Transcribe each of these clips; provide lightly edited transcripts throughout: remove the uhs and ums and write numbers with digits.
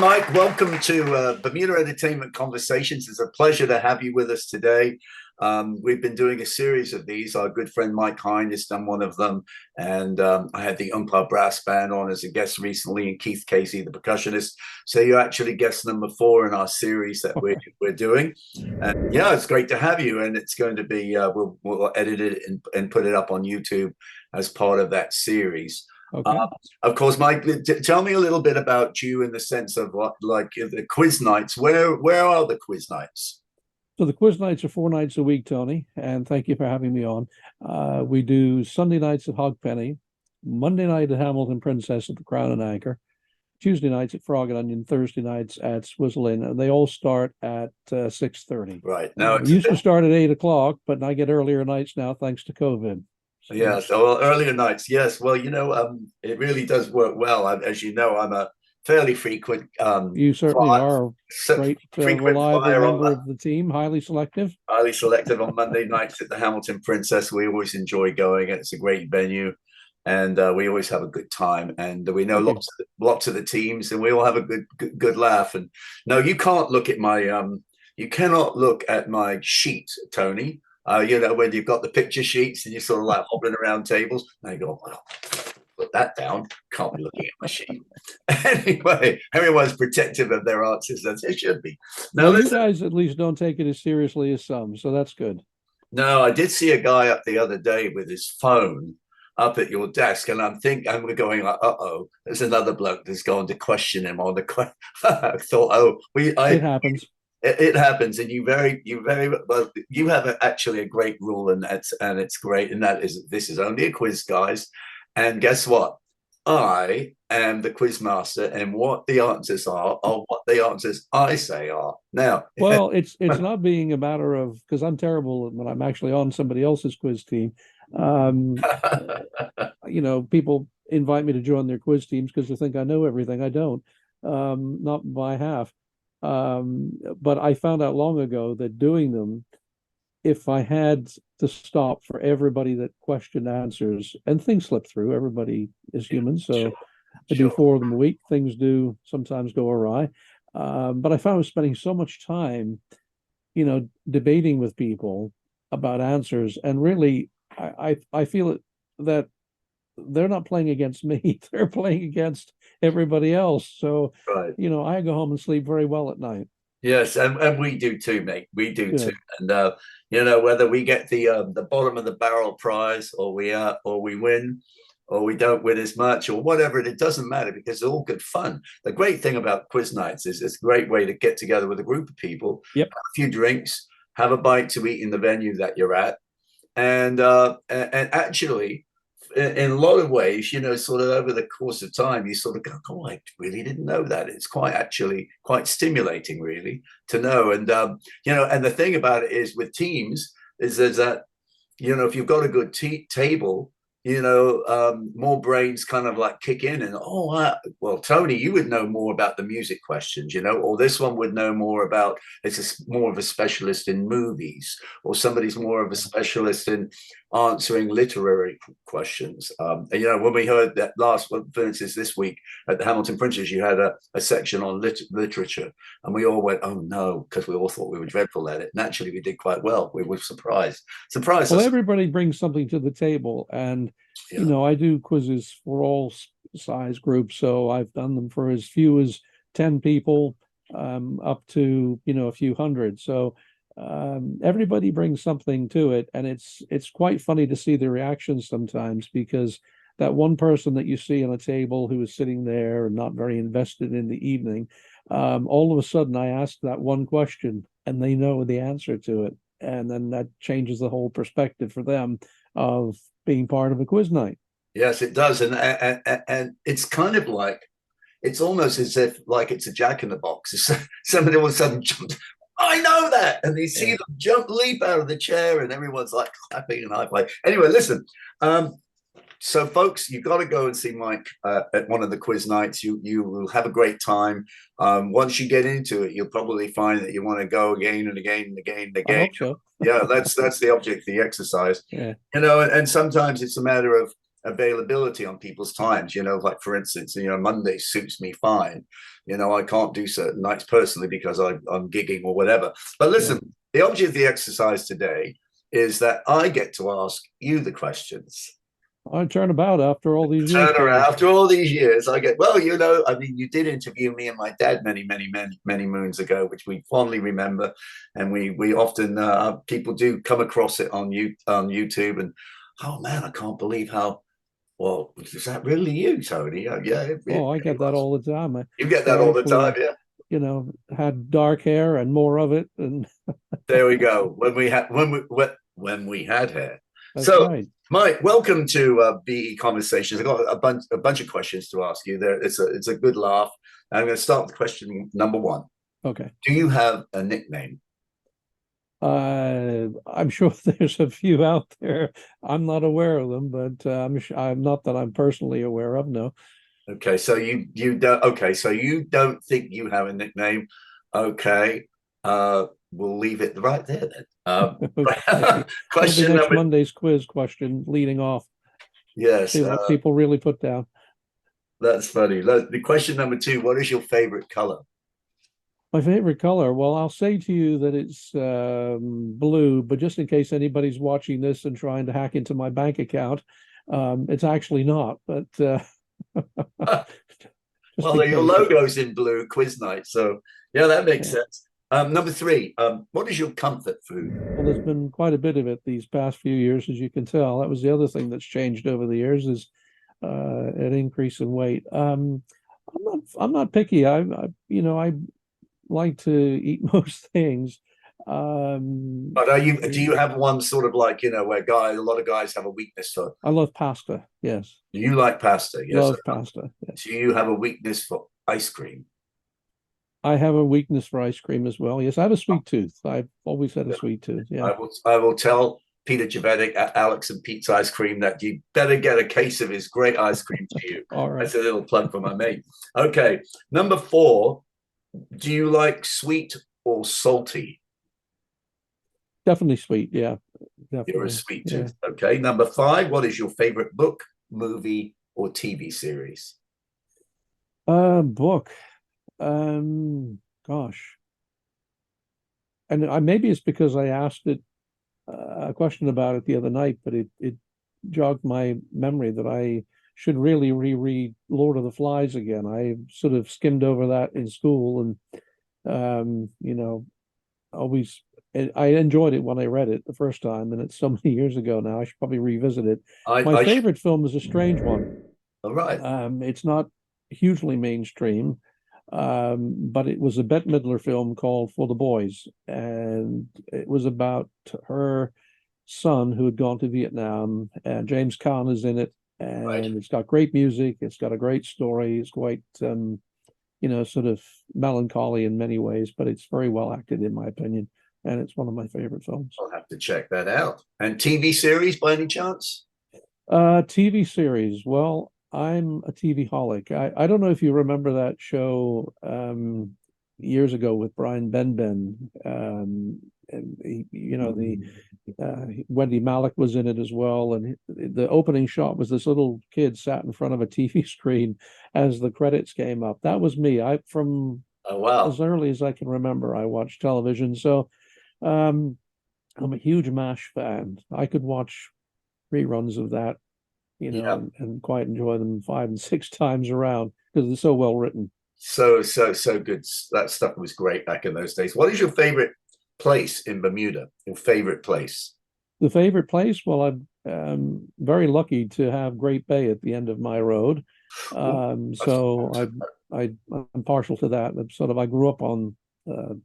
Mike. Welcome to Bermuda Entertainment Conversations. It's a pleasure to have you with us today. We've been doing a series of these. Our good friend Mike Hine has done one of them, and I had the Umpire Brass Band on as a guest recently, and Keith Casey, the percussionist. So you're actually guest number 4 in our series that we're doing. And yeah, it's great to have you, and it's going to be we'll edit it and put it up on YouTube as part of that series. Okay. Of course, Mike, tell me a little bit about you in the sense of what, like the quiz nights. Where are the quiz nights? So the quiz nights are 4 nights a week, Tony, and thank you for having me on. We do Sunday nights at Hogpenny, Monday night at Hamilton Princess at the Crown and Anchor, Tuesday nights at Frog and Onion, Thursday nights at Swizzle Inn, and they all start at 6:30. Right. Now, we used to start at 8 o'clock, but I get earlier nights now thanks to COVID. Yeah, so earlier nights, yes. Well, it really does work well. As you know, I'm a fairly frequent. You certainly are a great, reliable member of the team, highly selective. Highly selective on Monday nights at the Hamilton Princess. We always enjoy going. It's a great venue, and we always have a good time. And we know lots of the teams, and we all have a good laugh. And no, you can't look at my you cannot look at my sheet, Tony. When you've got the picture sheets and you're sort of like hobbling around tables, and you go, well, put that down. Can't be looking at my sheet. Anyway, everyone's protective of their answers, as they should be. No, well, you guys at least don't take it as seriously as some, so that's good. No, I did see a guy up the other day with his phone up at your desk, and we're going like, uh-oh, there's another bloke that's going to question him on the I thought, it happens. It happens, and you have actually a great rule, and it's great, and that is this is only a quiz, guys. And guess what? I am the quiz master, and what the answers are what the answers I say are. Now, well, it's not being a matter of, because I'm terrible when I'm actually on somebody else's quiz team. People invite me to join their quiz teams because they think I know everything. I don't, not by half. But I found out long ago that doing them, if I had to stop for everybody that questioned answers, and things slip through, everybody is human, so I do 4 of them a week. Things do sometimes go awry. But I found I was spending so much time, debating with people about answers, and really I feel that they're not playing against me, they're playing against everybody else. So right. I go home and sleep very well at night. Yes, and we do too, mate. We do too. And whether we get the bottom of the barrel prize, or we win, or we don't win as much, or whatever, it doesn't matter, because it's all good fun. The great thing about quiz nights is it's a great way to get together with a group of people, have a few drinks, have a bite to eat in the venue that you're at, and actually, in a lot of ways, sort of over the course of time, you sort of go, oh, I really didn't know that. It's quite stimulating, really, to know. And, and the thing about it is with teams is that, if you've got a good table, more brains kind of like kick in and, well, Tony, you would know more about the music questions, or this one would know more about, more of a specialist in movies, or somebody's more of a specialist in answering literary questions. When we heard that last one, for instance, this week at the Hamilton Princess, you had a section on literature, and we all went, oh no, because we all thought we were dreadful at it. And actually we did quite well. We were surprised. Well, everybody brings something to the table, and I do quizzes for all size groups, so I've done them for as few as 10 people up to a few hundred. So everybody brings something to it, and it's quite funny to see the reactions sometimes, because that one person that you see on a table who is sitting there and not very invested in the evening, all of a sudden I ask that one question and they know the answer to it, and then that changes the whole perspective for them of being part of a quiz night. Yes, it does. And it's kind of like, it's almost as if like it's a jack in the box. Somebody all of a sudden jumped, I know that. And you see them leap out of the chair, and everyone's like clapping and high five. Anyway, listen. So folks, you've got to go and see Mike at one of the quiz nights. You will have a great time. Once you get into it, you'll probably find that you want to go again and again and again and again. I hope so. Yeah, that's the object, the exercise. Yeah. And sometimes it's a matter of availability on people's times. Like for instance, Monday suits me fine. I can't do certain nights personally because I'm gigging or whatever. But listen, the object of the exercise today is that I get to ask you the questions. I turn about after all these years. Turn around after all these years. I get, well, I mean, you did interview me and my dad many, many, many, many moons ago, which we fondly remember, and we often people do come across it on YouTube, and oh man, I can't believe how. Well, is that really you, Tony? Yeah. Oh, I get that all the time. You get that all the time, yeah. Had dark hair and more of it, and there we go. When we had hair. That's so, right. Mike, welcome to BE Conversations. I've got a bunch of questions to ask you. There, it's a good laugh. I'm going to start with question number one. Okay. Do you have a nickname? I'm sure there's a few out there. I'm not aware of them, but I'm not that I'm personally aware of. No. Okay, so you don't. Okay, so you don't think you have a nickname. Okay, we'll leave it right there then. Okay. Question next number. Monday's quiz question leading off. Yes. See what people really put down. That's funny. The question number two. What is your favorite color? My favorite color. Well, I'll say to you that it's blue, but just in case anybody's watching this and trying to hack into my bank account, it's actually not. But well, your logo's in blue, quiz night. So yeah, that makes sense. Number three, what is your comfort food? Well, there's been quite a bit of it these past few years, as you can tell. That was the other thing that's changed over the years is an increase in weight. I'm not picky. I like to eat most things. But do you have one sort of like, where a lot of guys have a weakness for? I love pasta. Yes. Do you like pasta? Yes. Love pasta. Yes. Do you have a weakness for ice cream? I have a weakness for ice cream as well. Yes, I have a sweet tooth. I've always had a sweet tooth. Yeah. I will tell Peter Javetic at Alex and Pete's Ice Cream that you better get a case of his great ice cream to you. All right. That's a little plug for my mate. Okay. Number four, do you like sweet or salty? Definitely sweet. Yeah. Definitely. You're a sweet tooth. Yeah. Okay. Number five, what is your favorite book, movie, or TV series? Book. Gosh. And maybe it's because I asked it a question about it the other night, but it jogged my memory that I should really reread Lord of the Flies again. I sort of skimmed over that in school and always I enjoyed it when I read it the first time, and it's so many years ago now. I should probably revisit it. My favorite film is a strange one. All right. It's not hugely mainstream, but it was a Bette Midler film called For the Boys, and it was about her son who had gone to Vietnam, and James Caan is in it, and It's got great music. It's got a great story. It's quite, sort of melancholy in many ways, but it's very well acted, in my opinion. And it's one of my favorite films. I'll have to check that out. And TV series by any chance? TV series. Well, I'm a TV holic. I don't know if you remember that show years ago with Brian Benben. And Wendy Malick was in it as well. And the opening shot was this little kid sat in front of a TV screen as the credits came up. That was me. Oh, wow. As early as I can remember, I watched television. So I'm a huge MASH fan. I could watch reruns of that, and quite enjoy them 5 and 6 times around because they're so well written. So good. That stuff was great back in those days. What is your favorite place in Bermuda? Your favorite place? The favorite place? Well, I'm very lucky to have Great Bay at the end of my road. So I'm partial to that. I grew up on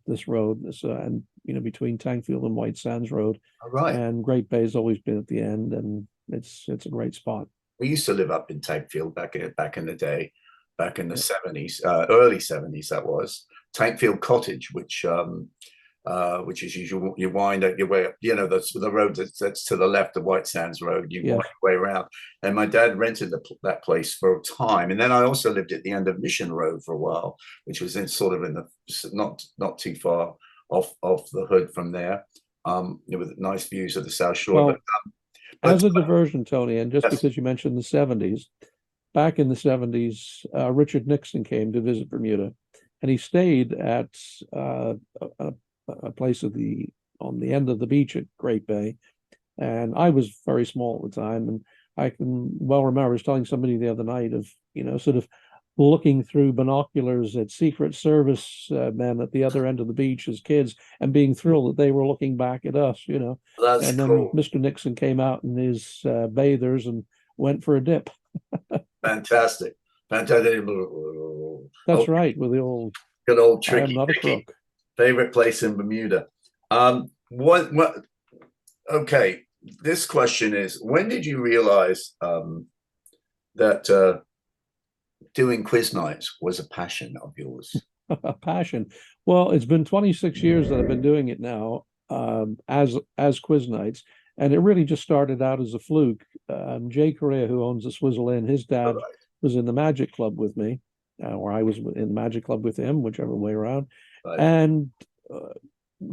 this road, and between Tankfield and White Sands Road. All right. And Great Bay's always been at the end, and it's a great spot. We used to live up in Tankfield back in the day, back in the 70s, early 70s. That was Tankfield Cottage, which is usual. You wind up your way up, the road that's to the left of White Sands Road. You wind your way around. And my dad rented that place for a time. And then I also lived at the end of Mission Road for a while, which was in the not too far off the hood from there, with nice views of the South Shore. Well, But As a diversion, Tony, and just yes, because you mentioned the 70s, back in the 70s, Richard Nixon came to visit Bermuda, and he stayed at a, a place at the on the end of the beach at Great Bay. And I was very small at the time, and I can well remember I was telling somebody the other night of, sort of looking through binoculars at Secret Service men at the other end of the beach as kids and being thrilled that they were looking back at us. that's And then cool. Mr. Nixon came out in his bathers and went for a dip. Fantastic. Fantastic. That's Oh, right, with the old good old "I am tricky not a Dicky. crook." Favorite place in Bermuda. What okay. This question is, when did you realize that doing quiz nights was a passion of yours? A passion. Well, it's been 26 years that I've been doing it now, as quiz nights, and it really just started out as a fluke. Jay Correa, who owns the Swizzle Inn, his All dad right, was in the Magic Club with me, or I was in the Magic Club with him, whichever way around. right. And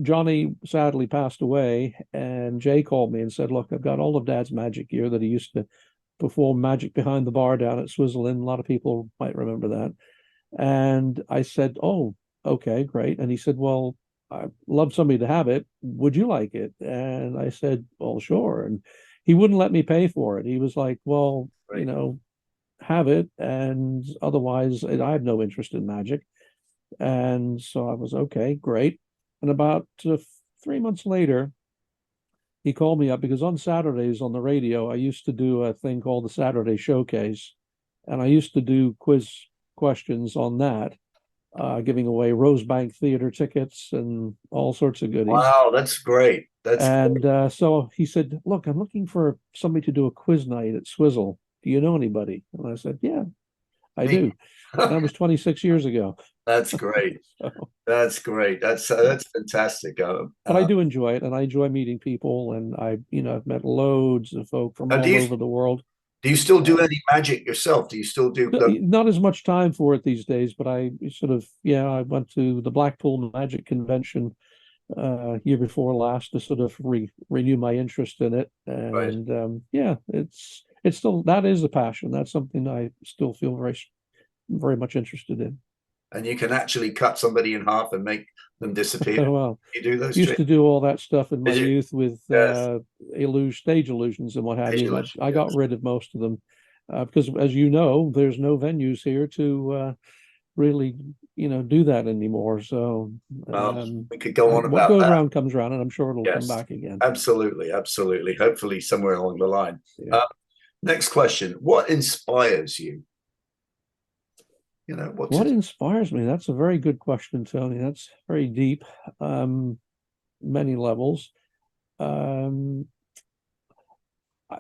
Johnny sadly passed away, and Jay called me and said, "Look, I've got all of Dad's magic gear that he used to perform magic behind the bar down at Swizzle Inn. A lot of people might remember that." And I said, "Oh, okay, great." And he said, "Well, I'd love somebody to have it. Would you like it?" And I said, "Well, sure." And he wouldn't let me pay for it. He was like, "Well, Great. have it. And otherwise, I have no interest in magic." And so I was okay, great. And about 3 months later, he called me up because on Saturdays on the radio, I used to do a thing called the Saturday Showcase. And I used to do quiz questions on that, giving away Rosebank Theater tickets and all sorts of goodies. Wow, that's great. That's And great. so he said, "Look, I'm looking for somebody to do a quiz night at Swizzle. Do you know anybody?" And I said, "Yeah, I Me. do." And that was 26 years ago. That's great. So, That's great. yeah. That's fantastic. But I do enjoy it, and I enjoy meeting people, and I've met loads of folk from do all you over the world. do you still do Uh, any magic yourself? Do you still do the Not as much time for it these days, but I sort of, yeah, I went to the Blackpool Magic Convention year before last to sort of renew my interest in it. right? And yeah, it's still, that is a passion. That's something I still feel very much interested in. And you can actually cut somebody in half and make them disappear. Well, You do those used tricks. to do all that stuff in my Is it? youth with Yes. stage illusions and what have you. But Visualization, I got yes. rid of most of them because, as you know, there's no venues here to really, do that anymore. So Well, we could go on what about goes that. around comes around, and I'm sure it'll come Yes. back again. Absolutely. Absolutely. Hopefully somewhere along the line. Yeah. Uh, Next question. What inspires you? What's What it? inspires me? That's a very good question, Tony. That's very deep, um, many levels. Um,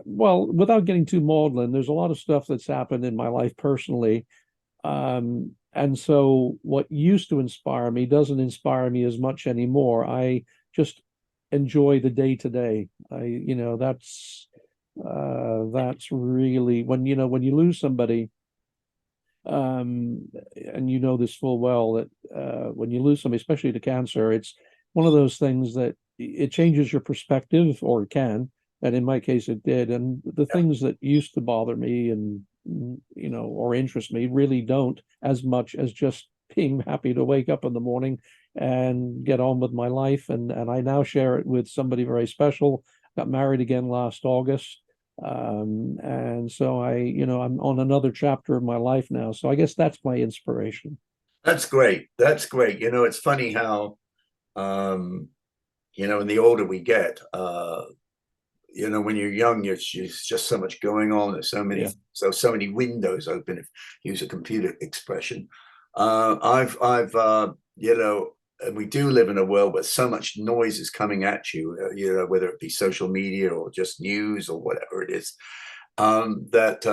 well, without getting too maudlin, there's a lot of stuff that's happened in my life personally. And so what used to inspire me doesn't inspire me as much anymore. I just enjoy the day to day. That's really when you lose somebody, and you know this full well that when you lose somebody, especially to cancer, it's one of those things that it changes your perspective, or it can. And in my case, it did. And the Yeah, things that used to bother me and or interest me really don't, as much as just being happy to wake up in the morning and get on with my life. And I now share it with somebody very special. Got married again last August. And so I'm on another chapter of my life now. So I guess that's my inspiration. that's great. That's great. It's funny how um, and the older we get, when you're young, there's just so much going on. There's Yeah. so many windows open, if use a computer expression. I've and we do live in a world where so much noise is coming at you, whether it be social media or just news or whatever it is. And that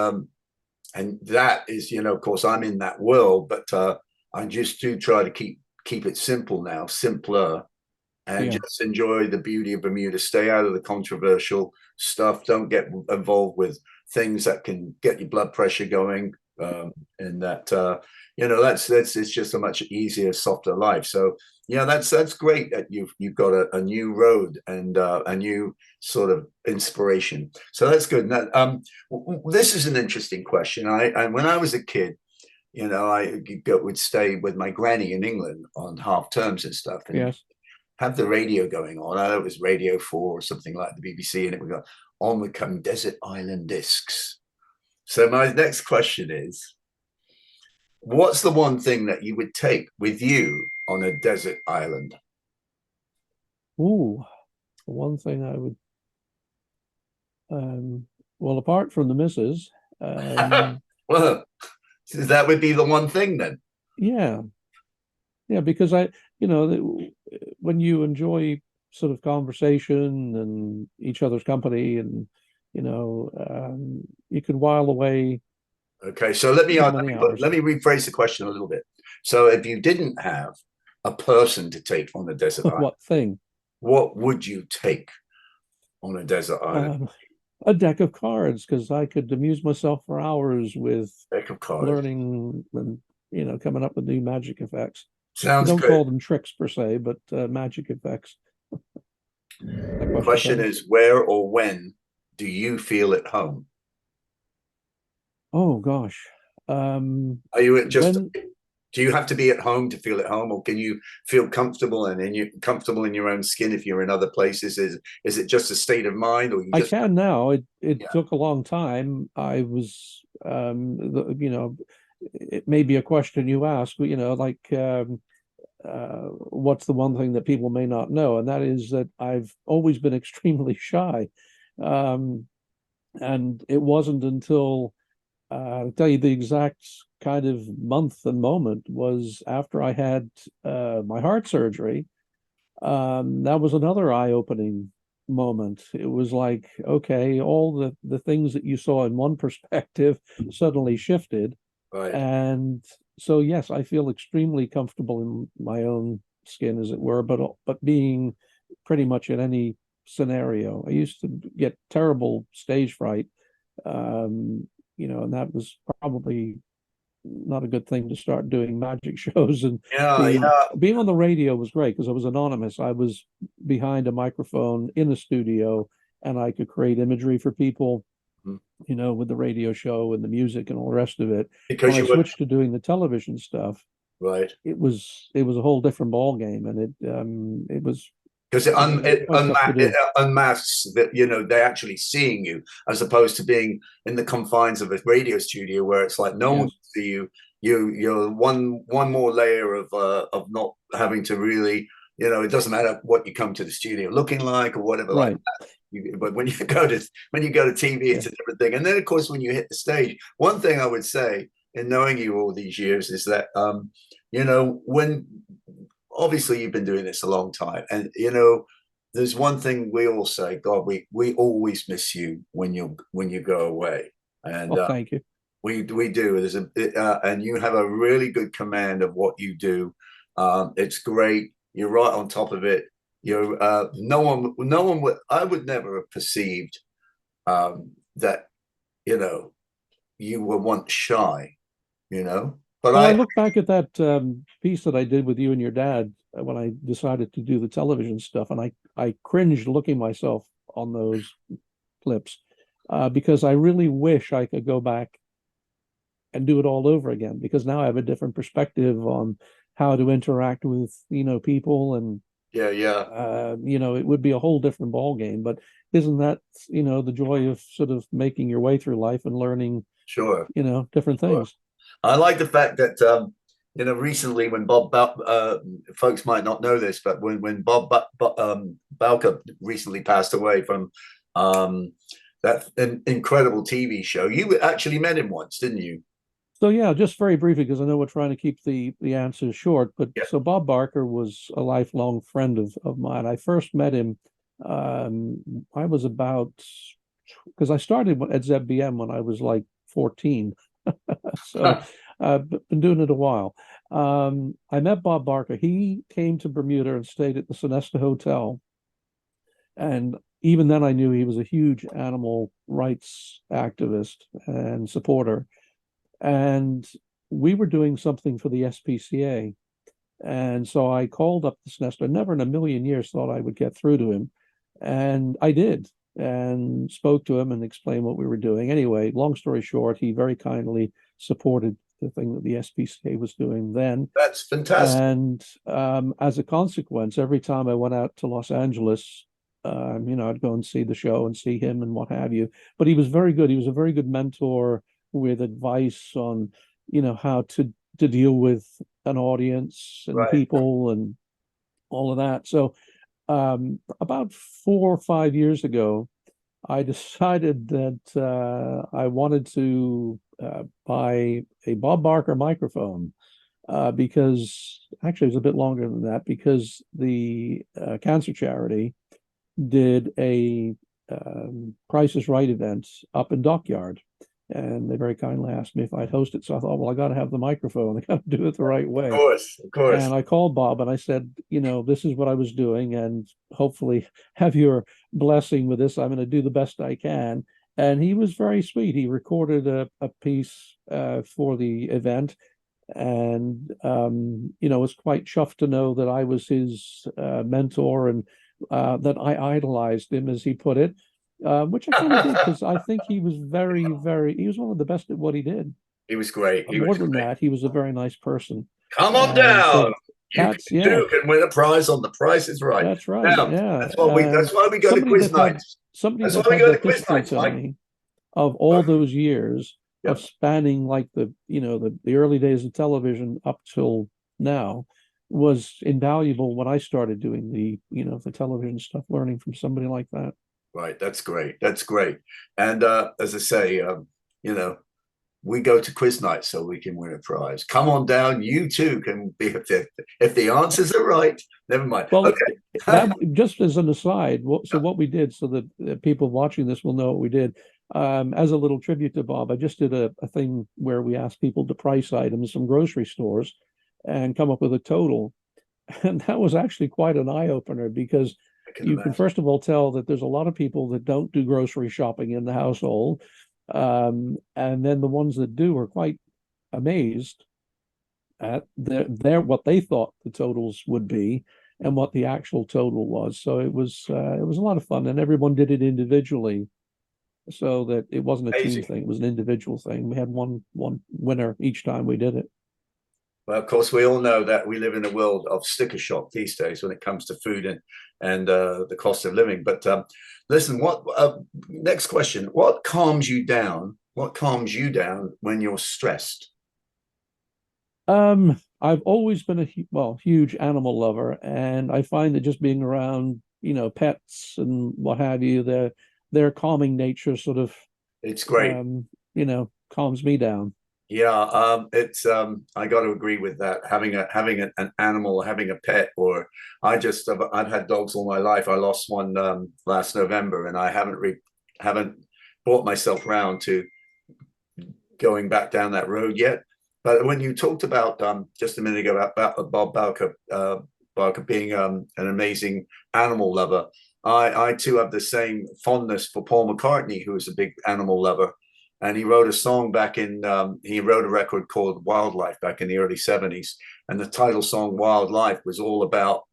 is, of course, I'm in that world, but I just do try to keep it simple now, simpler, and Yeah. just enjoy the beauty of Bermuda. Stay out of the controversial stuff. Don't get involved with things that can get your blood pressure going. And that that's it's just a much easier, softer life. So Yeah, that's great that you've got a new road and a new sort of inspiration. So that's good. Now, this is an interesting question. I when I was a kid, would stay with my granny in England on half terms and stuff, and Yes. have the radio going on. I know it was Radio 4 or something like the BBC, and it would go, on would come Desert Island Discs. So my next question is, what's the one thing that you would take with you on a desert island? Ooh, one thing I would, well, apart from the missus, Well, that would be the one thing then. yeah, yeah, because when you enjoy sort of conversation and each other's company, and you can while away Okay, so let me good many hours. let me rephrase the question a little bit. So if you didn't have a person to take on a desert island, What thing? what would you take on a desert island? Um, a deck of cards, because I could amuse myself for hours with Deck of cards. learning and coming up with new magic effects. We Sounds don't good. call them tricks per se, but magic effects. That The question question comes. is, where or when do you feel at home? Oh gosh. Are you just When do you have to be at home to feel at home, or can you feel comfortable and comfortable in your own skin if you're in other places? Is it just a state of mind, or you I just can now, it yeah, took a long time. I was it may be a question you ask, but like what's the one thing that people may not know? And that is that I've always been extremely shy. Um, and it wasn't until I'll tell you the exact kind of month and moment was after I had my heart surgery. That was another eye-opening moment. It was like, okay, all the things that you saw in one perspective suddenly shifted. right? And so, yes, I feel extremely comfortable in my own skin, as it were, but being pretty much in any scenario. I used to get terrible stage fright, and that was probably not a good thing to start doing magic shows. And Yeah, being yeah. being on the radio was great because I was anonymous. I was behind a microphone in the studio, and I could create imagery for people, with the radio show and the music and all the rest of it. When Because I you were switched to doing the television stuff, right. it was a whole different ball game, and it was Because quite tough to it do. unmasks that they're actually seeing you, as opposed to being in the confines of a radio studio where it's like no one Yes, can see you. You're one more layer of not having to really, it doesn't matter what you come to the studio looking like or whatever like right. that. But when you go to TV, Yeah. it's a different thing. And then of course when you hit the stage, one thing I would say in knowing you all these years is that when obviously you've been doing this a long time, and there's one thing we all say, God, we always miss you when you go away, and Well, thank you. we do. And you have a really good command of what you do. It's great. You're right on top of it. You're no one would I would never have perceived that you know you were once shy, but Well, I I look back at that piece that I did with you and your dad when I decided to do the television stuff, and I cringed looking myself on those clips because I really wish I could go back and do it all over again, because now I have a different perspective on how to interact with people, and yeah, yeah, it would be a whole different ball game. But isn't that the joy of sort of making your way through life and learning sure. different Sure. things? I like the fact that recently when folks might not know this, but when Balka recently passed away from um, that incredible TV show, you actually met him once, didn't you? So yeah, just very briefly, because I know we're trying to keep the answers short, but Yeah. so Bob Barker was a lifelong friend of mine. I first met him, I was about, because I started at ZBM when I was like 14. So been doing it a while. I met Bob Barker. He came to Bermuda and stayed at the Sonesta Hotel. And even then I knew he was a huge animal rights activist and supporter. And we were doing something for the SPCA, And so I called up this nester. Never in a million years thought I would get through to him. And I did, and spoke to him and explained what we were doing. Anyway, long story short, he very kindly supported the thing that the SPCA was doing then. That's fantastic. And as a consequence, every time I went out to Los Angeles, I'd go and see the show and see him and what have you. But he was very good. He was a very good mentor with advice on, how to deal with an audience and Right. people and all of that. So about 4 or 5 years ago, I decided that I wanted to buy a Bob Barker microphone because actually it was a bit longer than that because the cancer charity did a Price is Right event up in Dockyard. And they very kindly asked me if I'd host it. So I thought, well, I got to have the microphone. I got to do it the right Of way. course, of course. And I called Bob and I said, this is what I was doing, and hopefully have your blessing with this. I'm going to do the best I can. And he was very sweet. He recorded a piece for the event, and was quite chuffed to know that I was his mentor and that I idolized him, as he put it, which I kind of did because I think he was he was one of the best at what he did. He was great. He More was than great. that, he was a very nice person. Come on And down. so You too can win a prize on The Price is Right. that's right. Now, Yeah. that's why we go to quiz nights. Somebody That's why that we had go the to quiz history, nights, Mike. Tony, of all those years of Yep. spanning like the early days of television up till now was invaluable when I started doing the television stuff, learning from somebody like that. Right. That's great. That's great. And as I say, we go to quiz night so we can win a prize. Come on down. You too can be if the answers are right. Never mind. Well, Okay. that just as an aside, what we did, so that people watching this will know what we did. As a little tribute to Bob, I just did a thing where we asked people to price items from grocery stores and come up with a total. And that was actually quite an eye opener because you can first of all tell that there's a lot of people that don't do grocery shopping in the household. And then the ones that do are quite amazed at what they thought the totals would be and what the actual total was. So it was a lot of fun, and everyone did it individually, so that it wasn't a team thing; it was an individual thing. We had one winner each time we did it. Well, of course, we all know that we live in a world of sticker shock these days when it comes to food and the cost of living. But listen, what next question? What calms you down? What calms you down when you're stressed? I've always been a huge animal lover, and I find that just being around, pets and what have you, their calming nature sort of, It's great. Calms me down. Yeah, it's I got to agree with that. Having an animal, having a pet, or I've had dogs all my life. I lost one last November, and I haven't brought myself round to going back down that road yet. But when you talked about just a minute ago about Bob Barker being an amazing animal lover, I too have the same fondness for Paul McCartney, who is a big animal lover. And he wrote a song he wrote a record called Wildlife back in the early 70s. And the title song Wildlife was all about,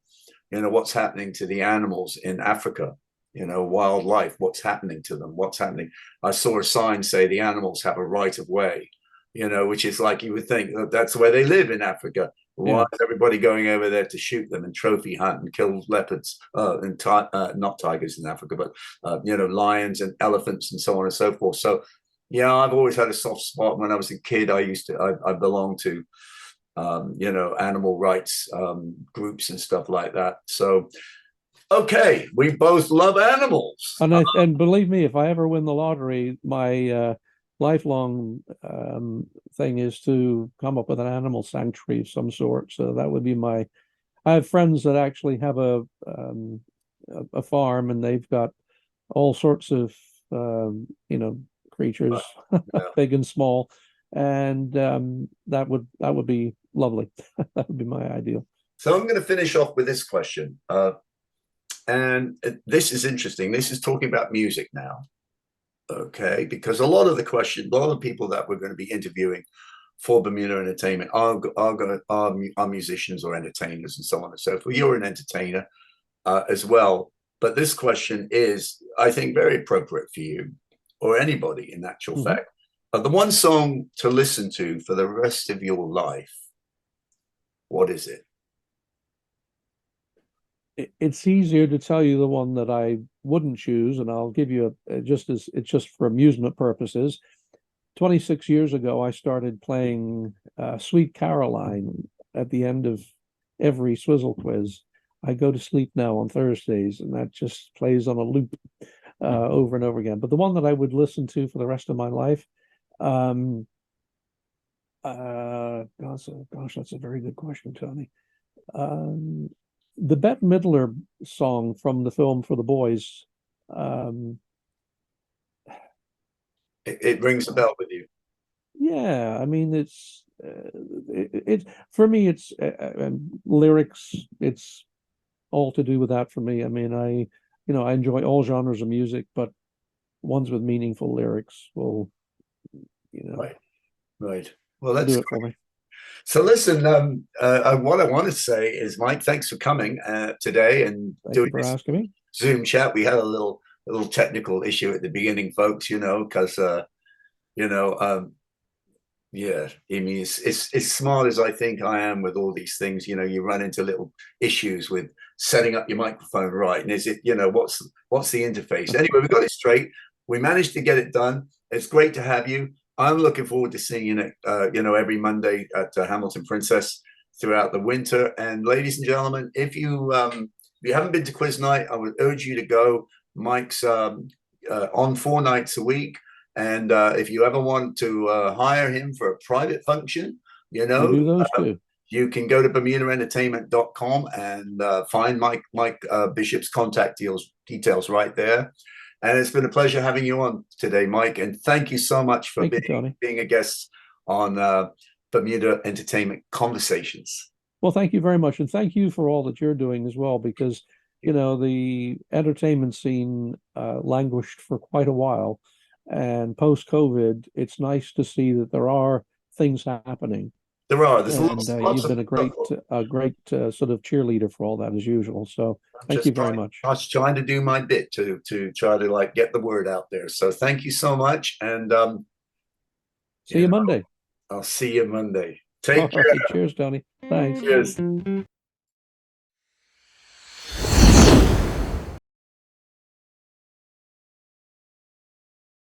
what's happening to the animals in Africa, wildlife, what's happening to them, what's happening. I saw a sign say the animals have a right of way, which is like you would think that's where they live in Africa. Why is everybody going over there to shoot them and trophy hunt and kill leopards and not tigers in Africa, but lions and elephants and so on and so forth. So yeah, I've always had a soft spot. When I was a kid, I belonged to, animal rights groups and stuff like that. So, okay, we both love animals. And believe me, if I ever win the lottery, my lifelong thing is to come up with an animal sanctuary of some sort. So that would be I have friends that actually have a farm, and they've got all sorts of, creatures, big and small, and that would be lovely. That would be my ideal. So I'm going to finish off with this question, and this is interesting. This is talking about music now, okay? Because a lot of people that we're going to be interviewing for Bermuda Entertainment. Our musicians or entertainers and so on and so forth. You're an entertainer as well. But this question is, I think, very appropriate for you or anybody in actual fact. The one song to listen to for the rest of your life, what is it? It's easier to tell you the one that I wouldn't choose, and I'll give you it's just for amusement purposes. 26 years ago, I started playing Sweet Caroline at the end of every Swizzle quiz. I go to sleep now on Thursdays, and that just plays on a loop over and over again. But the one that I would listen to for the rest of my life, gosh, that's a very good question, Tony. The Bette Midler song from the film For the Boys. It rings a bell with you. Yeah, I mean, it's for me, it's lyrics. It's all to do with that for me. I mean, I enjoy all genres of music, but ones with meaningful lyrics will, Right. Well, that's do it for me. So listen, what I want to say is, Mike, thanks for coming today and doing this asking me. Zoom chat. We had a little technical issue at the beginning, folks, because yeah, I mean, it's as smart as I think I am with all these things, you run into little issues with setting up your microphone right. And is it, what's the interface? Anyway, we got it straight. We managed to get it done. It's great to have you. I'm looking forward to seeing you, every Monday at Hamilton Princess throughout the winter. And ladies and gentlemen, if you haven't been to quiz night, I would urge you to go. Mike's on 4 nights a week. And if you ever want to hire him for a private function, we do those too. You can go to BermudaEntertainment.com and find Mike Bishop's contact details right there. And it's been a pleasure having you on today, Mike. And thank you so much for being a guest on Bermuda Entertainment Conversations. Well, thank you very much. And thank you for all that you're doing as well, because, the entertainment scene languished for quite a while. And post-COVID, it's nice to see that there are things happening. There are. There's lots you've been a great sort of cheerleader for all that, as usual. So thank you very much. I was trying to do my bit to try to get the word out there. So thank you so much, and see you Monday. I'll see you Monday. Take care. Cheers, Tony. Thanks. Cheers.